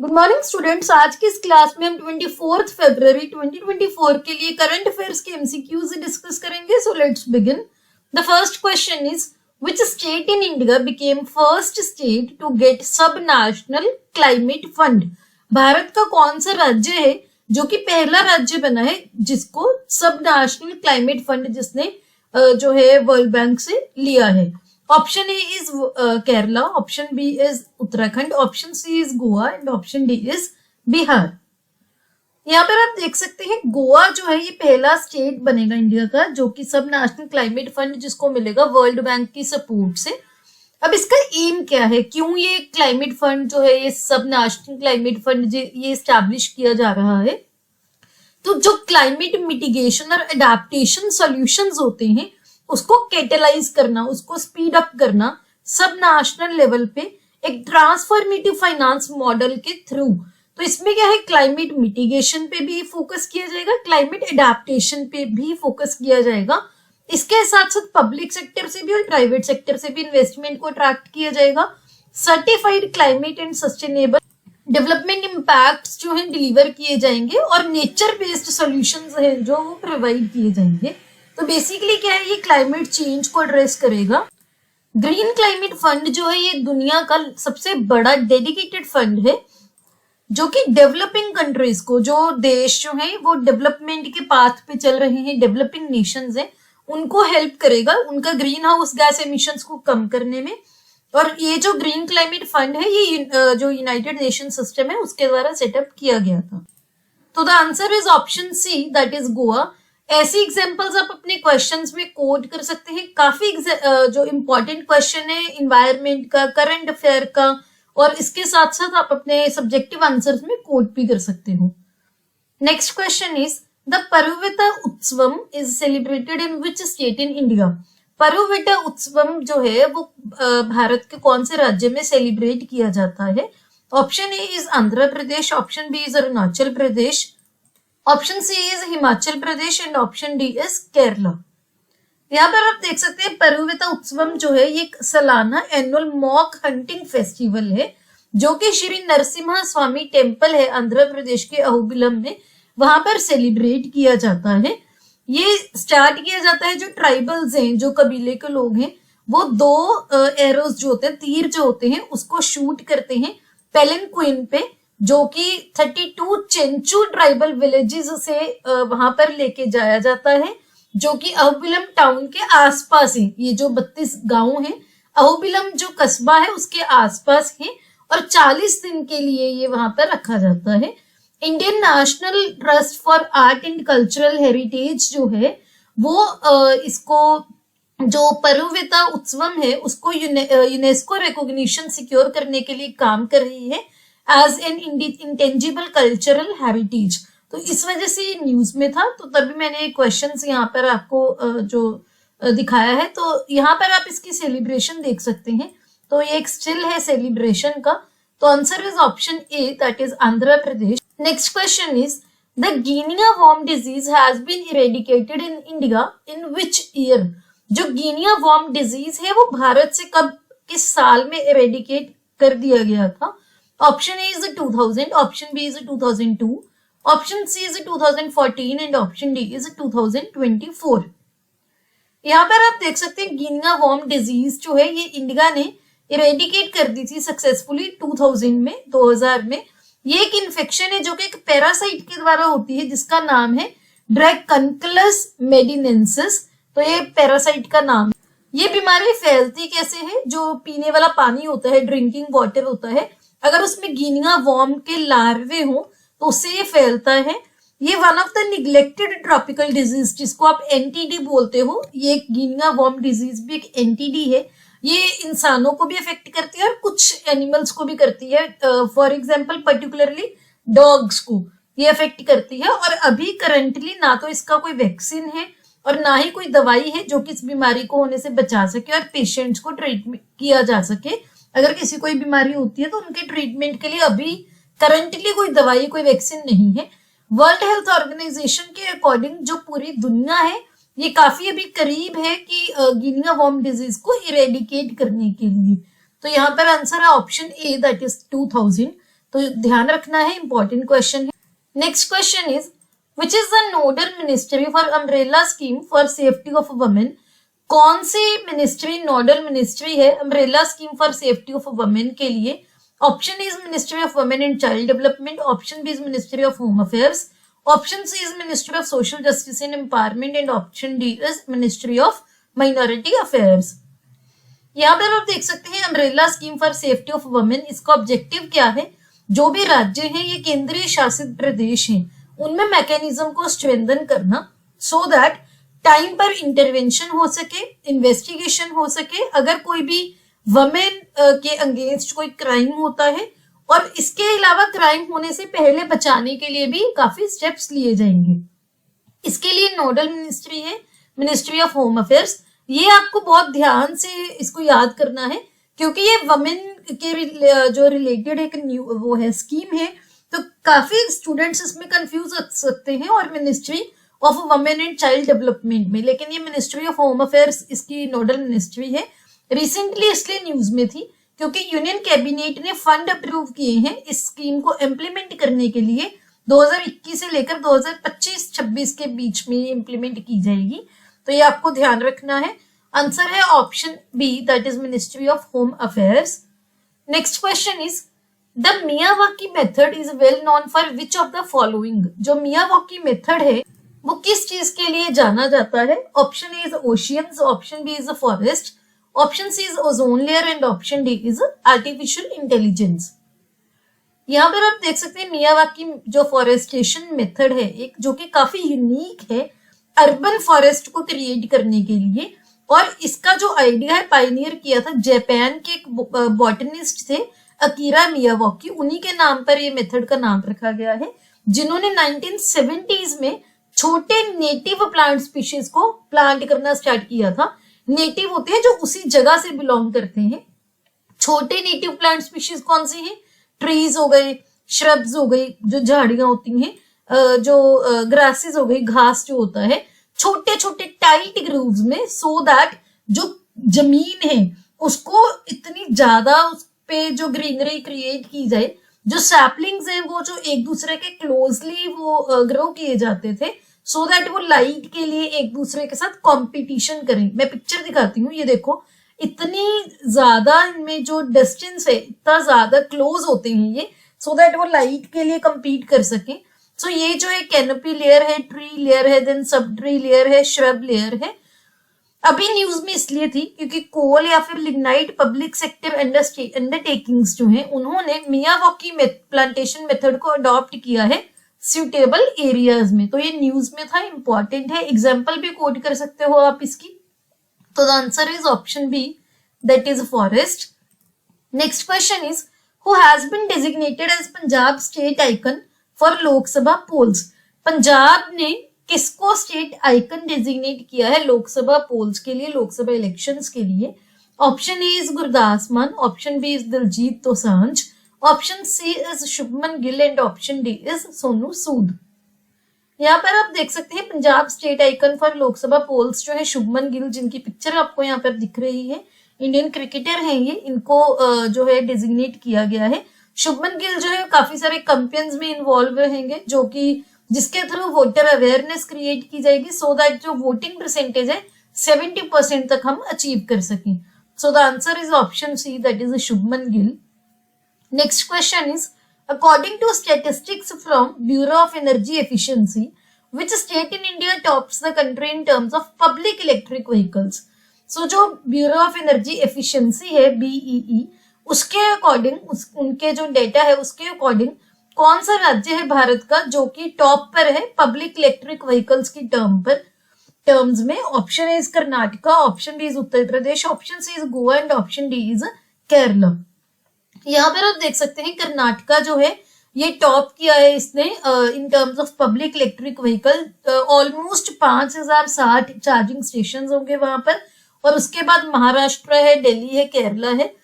Good morning students. आज की इस क्लास में हम 24 फरवरी 2024 के लिए करंट अफेयर्स के एमसीक्यूज डिस्कस करेंगे। So let's begin. The first question is which state in India became first state to get sub national climate fund. Bharat का कौन सा राज्य है जो कि पहला राज्य बना है जिसको सब नेशनल क्लाइमेट फंड जिसने जो है वर्ल्ड बैंक से लिया है। Option A is Kerala, option B is Uttarakhand, option C is Goa and option D is Bihar. यहाँ पर आप देख सकते हैं गोवा जो है ये पहला स्टेट बनेगा इंडिया का जो कि सब नेशनल क्लाइमेट फंड जिसको मिलेगा वर्ल्ड बैंक की सपोर्ट से। अब इसका एम क्या है, क्यों ये क्लाइमेट फंड जो है ये सब नेशनल क्लाइमेट फंड ये स्टैब्लिश किया जा रहा है। तो जो क्लाइमेट मिटिगेशन और अडेप्टेशन सॉल्यूशंस होते हैं उसको कैटेलाइज करना, उसको स्पीड अप करना सब नेशनल लेवल पे एक ट्रांसफॉर्मेटिव फाइनेंस मॉडल के थ्रू। तो इसमें क्या है, क्लाइमेट मिटिगेशन पे भी फोकस किया जाएगा, क्लाइमेट अडेप्टेशन पे भी फोकस किया जाएगा। इसके साथ साथ पब्लिक सेक्टर से भी और प्राइवेट सेक्टर से भी इन्वेस्टमेंट को अट्रैक्ट किया जाएगा। Certified climate and sustainable development impacts जो है डिलीवर किए जाएंगे और नेचर बेस्ड सॉल्यूशंस है जो वो प्रोवाइड किए जाएंगे। तो बेसिकली क्या है, ये क्लाइमेट चेंज को एड्रेस करेगा। ग्रीन क्लाइमेट फंड जो है ये दुनिया का सबसे बड़ा डेडिकेटेड फंड है जो कि डेवलपिंग कंट्रीज को, जो देश जो है वो डेवलपमेंट के पाथ पे चल रहे हैं, डेवलपिंग नेशंस हैं, उनको हेल्प करेगा उनका ग्रीन हाउस गैस एमिशंस को कम करने में। और ये जो ग्रीन क्लाइमेट फंड है ये जो यूनाइटेड नेशन सिस्टम है उसके द्वारा सेटअप किया गया था। तो the answer is option C, that is Goa. ऐसी एग्जांपल्स आप अपने क्वेश्चंस में कोड कर सकते हैं। काफी जो इम्पोर्टेंट क्वेश्चन है इन्वायरमेंट का, करंट अफेयर का, और इसके साथ साथ आप अपने सब्जेक्टिव आंसर्स में कोड भी कर सकते हो। Next question is the Paruvita Utsavam is celebrated in which state in India. Paruvita Utsavam जो है वो भारत के कौन से राज्य में सेलिब्रेट किया जाता है। Option A is Andhra Pradesh, option B is Arunachal Pradesh, option C is Himachal Pradesh and option D is Kerala. यहाँ पर आप देख सकते हैं परुविता उत्सवम जो है ये एक सालाना एनुअल मॉक हंटिंग फेस्टिवल है जो कि श्री नरसिम्हा स्वामी टेम्पल है आंध्र प्रदेश के अहोबिलम में, वहां पर सेलिब्रेट किया जाता है। ये स्टार्ट किया जाता है, जो ट्राइबल्स हैं, जो कबीले के लोग हैं, वो दो एरोज जो होते हैं, तीर जो होते हैं, उसको शूट करते हैं पेलिनक्विन पे, जो कि 32 चेंचू ट्राइबल विलेजेस से वहां पर लेके जाया जाता है जो कि अहोबिलम टाउन के आसपास है। ये जो 32 गांव हैं अहोबिलम जो कस्बा है उसके आसपास है और 40 दिन के लिए ये वहां पर रखा जाता है। Indian national trust for art and cultural heritage जो है वो इसको जो परुविता उत्सवम है उसको यूनेस्को रिकॉग्निशन सिक्योर करने के लिए काम कर रही है as an intangible cultural heritage. तो इस वजह से ये न्यूज में था, तो तभी मैंने क्वेश्चंस यहाँ पर आपको जो दिखाया है। तो यहाँ पर आप इसकी सेलिब्रेशन देख सकते हैं। तो ये एक स्टिल है सेलिब्रेशन का। तो answer is option A, that is Andhra Pradesh. Next question is the guinea worm disease has been eradicated in India in which year. जो गिनिया वॉर्म डिजीज है वो भारत से कब, किस साल में इरेडिकेट कर दिया गया था। Option A is 2000, option B is 2002, option C is 2014 and option D is 2024। यहाँ पर आप देख सकते हैं गिनिया वॉर्म डिजीज जो है ये इंडिया ने इरेडिकेट कर दी थी सक्सेसफुली 2000 में। ये एक इन्फेक्शन है जो कि एक पैरासाइट के द्वारा होती है जिसका नाम है ड्रैकनकलस मेडिनेंसिस। तो ये पैरासाइट का नाम। ये बीमारी फैलती कैसे है, जो पीने वाला पानी होता है, ड्रिंकिंग वाटर होता है, अगर उसमें गिनिया वॉर्म के लार्वे हो तो उससे ये फैलता है। ये one of the neglected tropical disease जिसको आप एनटीडी बोलते हो, ये गिनिया वॉर्म डिजीज भी एक एनटीडी है। ये इंसानों को भी अफेक्ट करती है और कुछ एनिमल्स को भी करती है। फॉर एग्जाम्पल पर्टिकुलरली डॉग्स को ये अफेक्ट करती है। और अभी करंटली ना तो इसका कोई वैक्सीन है और ना ही कोई दवाई है जो कि इस बीमारी को होने से बचा सके और पेशेंट्स को ट्रीटमेंट किया जा सके। अगर किसी कोई बीमारी होती है तो उनके ट्रीटमेंट के लिए अभी करंटली कोई दवाई, कोई वैक्सीन नहीं है। वर्ल्ड हेल्थ ऑर्गेनाइजेशन के अकॉर्डिंग जो पूरी दुनिया है ये काफी अभी करीब है कि गिनिया वॉर्म डिजीज को इरेडिकेट करने के लिए। तो यहाँ पर आंसर है ऑप्शन ए, दैट इज 2000। तो ध्यान रखना है, इंपॉर्टेंट क्वेश्चन है। Next question is which is the nodal ministry for umbrella scheme for safety of women. कौन सी मिनिस्ट्री नोडल मिनिस्ट्री है umbrella scheme for safety of women के लिए? Option is ministry of women and child development, option B is ministry of home affairs, option C is ministry of social justice and empowerment and option D is ministry of minority affairs. यहाँ पर आप देख सकते हैं umbrella scheme for safety of women, इसका objective क्या है? जो भी राज्य हैं, ये केंद्रीय शासित प्रदेश हैं, उनमें मैकेनिज्म को स्ट्रेंथन करना सो दैट टाइम पर इंटरवेंशन हो सके, इन्वेस्टिगेशन हो सके अगर कोई भी वुमेन के अगेंस्ट कोई क्राइम होता है, और इसके अलावा क्राइम होने से पहले बचाने के लिए भी काफी स्टेप्स लिए जाएंगे। इसके लिए नोडल मिनिस्ट्री है मिनिस्ट्री ऑफ होम अफेयर्स। ये आपको बहुत ध्यान से इसको याद करना है क्योंकि ये वुमेन के जो रिलेटेड एक न्यू वो है स्कीम है, तो काफी स्टूडेंट्स इसमें कंफ्यूज हो सकते हैं और ministry of women and child development में, लेकिन ये मिनिस्ट्री ऑफ होम अफेयर्स इसकी नोडल मिनिस्ट्री है। रिसेंटली इसलिए न्यूज में थी क्योंकि यूनियन कैबिनेट ने फंड अप्रूव किए हैं इस स्कीम को इम्प्लीमेंट करने के लिए। 2021 से लेकर 2025-26 के बीच में इम्प्लीमेंट की जाएगी, तो ये आपको ध्यान रखना है। आंसर है option B, that is ministry of home affairs. Next question is the Miyawaki method is well known for which of the following. जो मियावाकी मेथड है वो किस चीज के लिए जाना जाता है? Option A is oceans, option B is forest, option C is ozone layer and option D is artificial intelligence. यहाँ पर आप देख सकते हैं मियावाकी जो फॉरेस्टेशन मेथड है एक, जो कि काफी यूनिक है अर्बन फॉरेस्ट को क्रिएट करने के लिए, और इसका जो आइडिया है पायनियर किया था जापान के एक बॉटनिस्ट थे अकीरा मियावाकी, उन्हीं के नाम पर ये मेथड का नाम रखा गया है, जिन्होंने 1970s में छोटे नेटिव प्लांट स्पीशीज को प्लांट करना स्टार्ट किया था। नेटिव होते हैं जो उसी जगह से बिलोंग करते हैं। छोटे नेटिव प्लांट स्पीशीज कौन सी हैं? ट्रीज हो गए, श्रब्स हो गई जो झाड़ियां होती हैं, जो ग्रासेस हो गई, घास जो होता है, छोटे छोटे टाइट ग्रूव्स में, सो दैट जो जमीन है उसको इतनी ज्यादा उस पे जो ग्रीनरी क्रिएट की जाए, जो सैपलिंग्स हैं वो जो एक दूसरे के क्लोजली वो ग्रो किए जाते थे, सो दैट वो लाइट के लिए एक दूसरे के साथ कंपटीशन करें। मैं पिक्चर दिखाती हूँ, ये देखो इतनी ज्यादा इनमें जो डिस्टेंस है, इतना ज्यादा क्लोज होते हैं ये, सो दैट वो लाइट के लिए compete कर सकें। सो ये जो है कैनोपी लेयर है, ट्री लेयर है, देन सब ट्री लेयर है, श्रब लेयर है। अभी न्यूज में इसलिए थी क्योंकि कोल या फिर लिग्नाइट पब्लिक सेक्टर अंडरटेकिंग्स जो है, उन्होंने मियावाकी प्लांटेशन मेथड को अडॉप्ट किया है सुटेबल एरियाज में, तो ये न्यूज में था, इंपॉर्टेंट है। एग्जाम्पल भी कोट कर सकते हो आप इसकी। तो the answer is option B, that is forest. Next question is who has been designated as Punjab state icon for Lok Sabha polls. Punjab ने किसको स्टेट आइकन डेजिग्नेट किया है लोकसभा पोल्स के लिए, लोकसभा इलेक्शंस के लिए? Option A is Gurdas Maan, option B is Diljit Dosanjh, option C is Shubman Gill and option D is Sonu Sood. यहाँ पर आप देख सकते हैं Punjab state icon for Lok Sabha polls जो है शुभमन गिल, जिनकी पिक्चर आपको यहाँ पर दिख रही है, इंडियन क्रिकेटर हैं ये, इनको जो है डेजिग्नेट किया गया है। शुभमन गिल जो है काफी सारे कैंपेन्स में इन्वॉल्व रहेंगे, जो कि जिसके थ्रू वोटर अवेयरनेस क्रिएट की जाएगी, सो दैट जो वोटिंग परसेंटेज है 70% तक हम अचीव कर सकें। So the answer is option C, that is Shubman Gill. Next question is, according to statistics from Bureau of Energy Efficiency, which state in India tops the country in terms of public electric vehicles? So जो Bureau of Energy Efficiency है BEE, उसके according, उनके जो data है उसके according कौन सा राज्य है भारत का जो कि टॉप पर है पब्लिक इलेक्ट्रिक व्हीकल्स की टर्म्स में? Option A is Karnataka, option B is Uttar Pradesh, option C is Goa and option D is Kerala. यहाँ पर आप देख सकते हैं कर्नाटका जो है ये टॉप किया है इसने in terms of public electric vehicle. Almost 5060 charging station होंगे वहां पर, और उसके बाद महाराष्ट्र है, दिल्ली है, केरला है।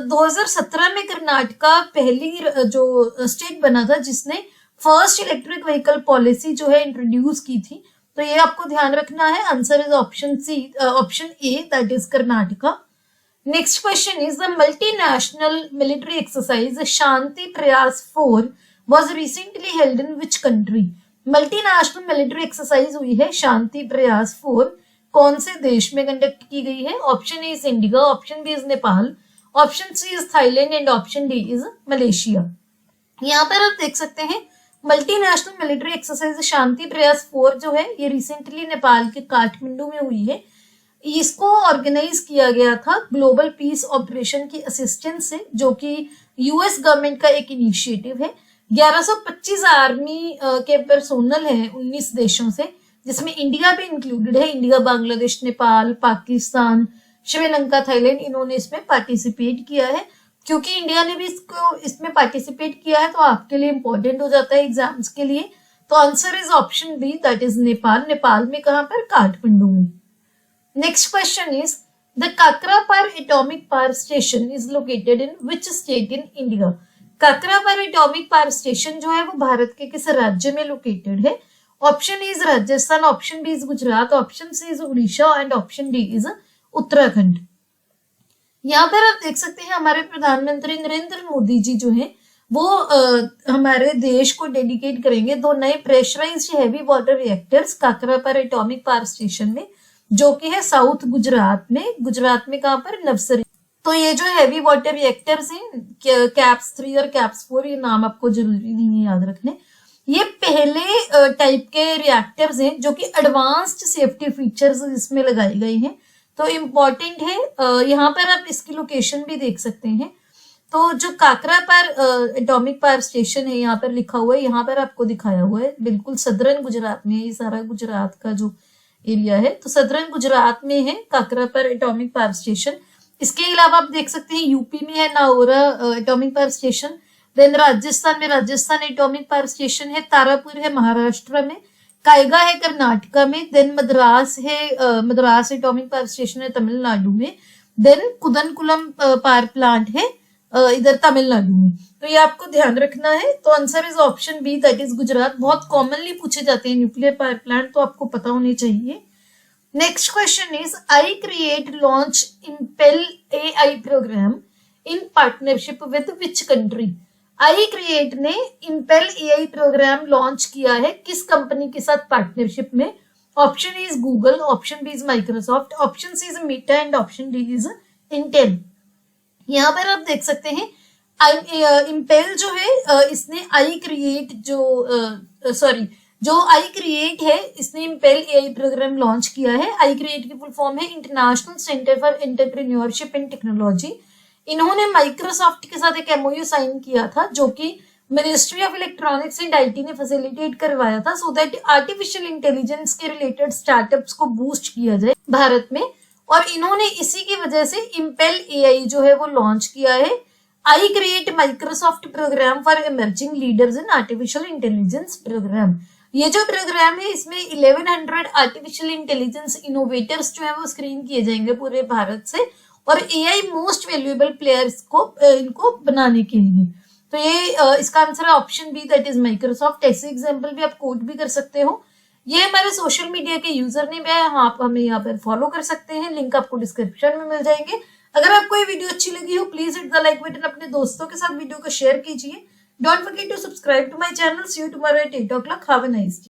2017 में कर्नाटका पहली जो स्टेट बना था जिसने फर्स्ट इलेक्ट्रिक व्हीकल पॉलिसी जो है इंट्रोड्यूस की थी, तो ये आपको ध्यान रखना है। Answer is option C, option A, that is Karnataka. Next question is the multinational military exercise Shanti Prayas 4 was recently held in which country? Multinational military exercise हुई है शांति प्रयास 4 कौन से देश में कंडक्ट की गई है? Option A is India, option B is Nepal, option C is Thailand and option D is Malaysia. यहाँ पर आप देख सकते हैं multinational military exercise Shanti Prayas 4 जो है ये रिसेंटली नेपाल के काठमांडू में हुई है। इसको ऑर्गेनाइज किया गया था ग्लोबल पीस ऑपरेशन की असिस्टेंस से, जो कि यूएस गवर्नमेंट का एक इनिशिएटिव है। 1125 आर्मी के पर्सोनल है 19 देशों से, जिसमें इंडिया भी इंक्लूडेड है। इंडिया, बांग्लादेश, नेपाल, पाकिस्तान, श्रीलंका, थाईलैंड, इन्होंने इसमें पार्टिसिपेट किया है। क्योंकि इंडिया ने भी इसमें पार्टिसिपेट किया है तो आपके लिए इंपॉर्टेंट हो जाता है एग्जाम्स के लिए। तो answer is option B, that is Nepal. Nepal में कहां पर? काठमांडू में। Next question is the Kakrapar atomic power station is located in which state in India? Kakrapar atomic power station जो है वो भारत के किस राज्य में लोकेटेड है? Option is Rajasthan, option B is Gujarat, option C is Orissa and option D is Uttarakhand. यहाँ पर आप देख सकते हैं हमारे प्रधानमंत्री नरेंद्र मोदी जी जो हैं वो हमारे देश को डेडिकेट करेंगे 2 नए pressurised heavy water reactors Kakrapar atomic power station में, जो कि है साउथ गुजरात में। गुजरात में कहां पर? नवसरी। तो ये जो हैवी वाटर रिएक्टर्स हैं कैप्स 3 और कैप्स 4, ये नाम आपको जरूरी नहीं है याद रखने। ये पहले टाइप के रिएक्टर्स हैं जो कि एडवांस्ड सेफ्टी फीचर्स इसमें लगाए गए हैं, तो इम्पोर्टेंट है। यहाँ पर आप इसकी लोकेशन भी देख सकते हैं। तो जो काकरापार एटॉमिक पावर स्टेशन है यहाँ पर लिखा हुआ है, यहाँ पर आपको दिखाया हुआ है, बिल्कुल सदर्न गुजरात में। ये सारा गुजरात का जो एरिया है तो सदर्न गुजरात में है काकरापार एटॉमिक पावर स्टेशन। इसके अलावा आप देख सकते हैं यूपी में है Narora atomic power station, then Rajasthan में राजस्थान एटॉमिक पावर स्टेशन है, तारापुर है महाराष्ट्र में, कायगा है कर्नाटका में, देन मद्रास है मद्रास एटॉमिक पावर स्टेशन है तमिलनाडु में, देन कुदनकुलम पावर प्लांट है इधर तमिलनाडु में। तो ये आपको ध्यान रखना है। तो answer is option B, that is Gujarat. बहुत कॉमनली पूछे जाते हैं न्यूक्लियर पावर प्लांट, तो आपको पता होने चाहिए। Next question is I create launch impel AI program in partnership with which country? I create ने इम्पेल AI प्रोग्राम लॉन्च किया है किस कंपनी के साथ पार्टनरशिप में? Option is Google, option B is Microsoft, option C is Meta and option D is Intel. यहाँ पर आप देख सकते हैं इम्पेल जो है इसने आई क्रिएट जो आई क्रिएट है इसने इम्पेल AI प्रोग्राम लॉन्च किया है। आई क्रिएट की फुल फॉर्म है international centre for entrepreneurship and technology. इन्होंने माइक्रोसॉफ्ट के साथ एक MOU साइन किया था जो कि ministry of electronics and IT ने फैसिलिटेट करवाया था, सो दैट आर्टिफिशियल इंटेलिजेंस के रिलेटेड स्टार्टअप्स को बूस्ट किया जाए भारत में। और इन्होंने इसी की वजह से इम्पेल AI जो है वो लॉन्च किया है। I create Microsoft program for emerging leaders in artificial intelligence program. ये जो प्रोग्राम है इसमें 1100 आर्टिफिशियल इंटेलिजेंस इनोवेटर्स जो है वो स्क्रीन किए जाएंगे पूरे भारत से, और AI मोस्ट वैल्यूएबल प्लेयर्स को इनको बनाने के लिए। तो ये इसका आंसर है option B, that is Microsoft. ऐसे एग्जांपल भी आप कोट भी कर सकते हो। ये हमारे सोशल मीडिया के यूजर नेम है, आप हमें यहाँ पर फॉलो कर सकते हैं, लिंक आपको डिस्क्रिप्शन में मिल जाएंगे। अगर आपको ये वीडियो अच्छी लगी हो please hit the like button, अपने दोस्तों के साथ वीडियो को शेयर कीजिए। Don't forget to subscribe to my channel. See you tomorrow at 8 o'clock। Have a nice day.